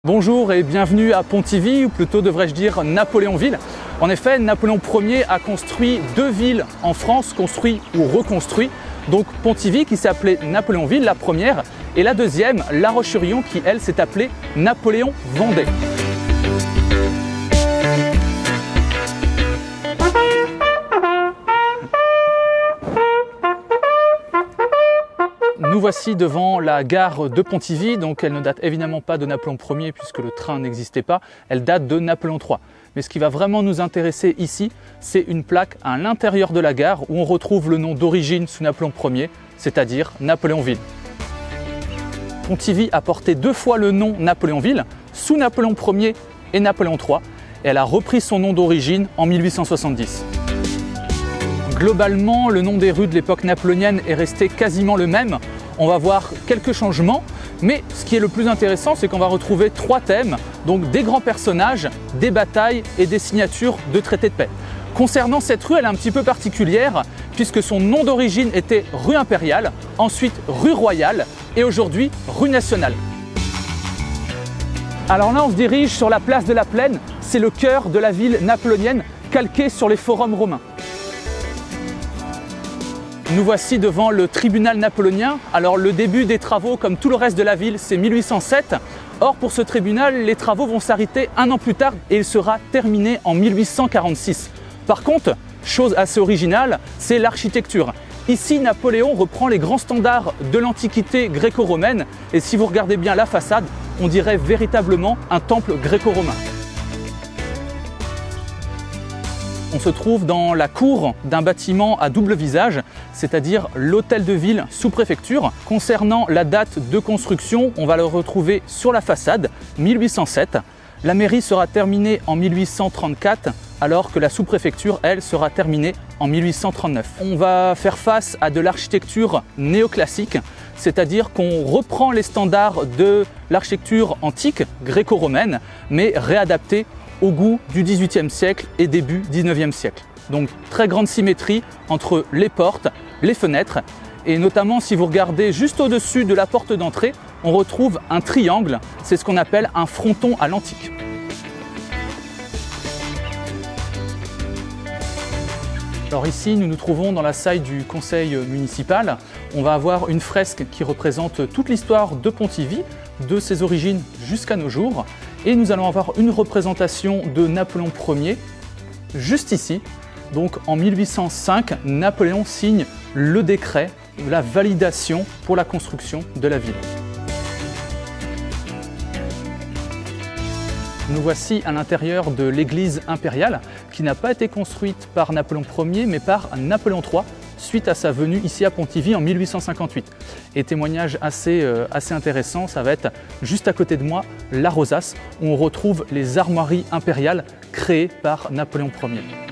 Bonjour et bienvenue à Pontivy, ou plutôt devrais-je dire Napoléonville. En effet, Napoléon Ier a construit deux villes en France, construit ou reconstruit. Donc Pontivy qui s'est appelée Napoléonville, la première, et la deuxième, La Roche-sur-Yon, qui elle s'est appelée Napoléon-Vendée. Nous voici devant la gare de Pontivy, donc elle ne date évidemment pas de Napoléon Ier puisque le train n'existait pas, elle date de Napoléon III. Mais ce qui va vraiment nous intéresser ici, c'est une plaque à l'intérieur de la gare où on retrouve le nom d'origine sous Napoléon Ier, c'est-à-dire Napoléonville. Pontivy a porté deux fois le nom Napoléonville, sous Napoléon Ier et Napoléon III, et elle a repris son nom d'origine en 1870. Globalement, le nom des rues de l'époque napoléonienne est resté quasiment le même. On va voir quelques changements, mais ce qui est le plus intéressant, c'est qu'on va retrouver trois thèmes, donc des grands personnages, des batailles et des signatures de traités de paix. Concernant cette rue, elle est un petit peu particulière, puisque son nom d'origine était rue Impériale, ensuite rue Royale et aujourd'hui rue Nationale. Alors là, on se dirige sur la place de la Plaine, c'est le cœur de la ville napoléonienne, calqué sur les forums romains. Nous voici devant le tribunal napoléonien. Alors le début des travaux, comme tout le reste de la ville, c'est 1807. Or pour ce tribunal, les travaux vont s'arrêter un an plus tard et il sera terminé en 1846. Par contre, chose assez originale, c'est l'architecture. Ici, Napoléon reprend les grands standards de l'Antiquité gréco-romaine et si vous regardez bien la façade, on dirait véritablement un temple gréco-romain. On se trouve dans la cour d'un bâtiment à double visage, c'est-à-dire l'hôtel de ville sous-préfecture. Concernant la date de construction, on va le retrouver sur la façade, 1807. La mairie sera terminée en 1834, alors que la sous-préfecture, elle, sera terminée en 1839. On va faire face à de l'architecture néoclassique, c'est-à-dire qu'on reprend les standards de l'architecture antique gréco-romaine, mais réadaptée au goût du XVIIIe siècle et début XIXe siècle. Donc très grande symétrie entre les portes, les fenêtres et notamment si vous regardez juste au-dessus de la porte d'entrée, on retrouve un triangle, c'est ce qu'on appelle un fronton à l'antique. Alors ici, nous nous trouvons dans la salle du conseil municipal. On va avoir une fresque qui représente toute l'histoire de Pontivy, de ses origines jusqu'à nos jours. Et nous allons avoir une représentation de Napoléon Ier, juste ici. Donc en 1805, Napoléon signe le décret de la validation pour la construction de la ville. Nous voici à l'intérieur de l'église impériale qui n'a pas été construite par Napoléon Ier mais par Napoléon III suite à sa venue ici à Pontivy en 1858. Et témoignage assez intéressant, ça va être juste à côté de moi la rosace où on retrouve les armoiries impériales créées par Napoléon Ier.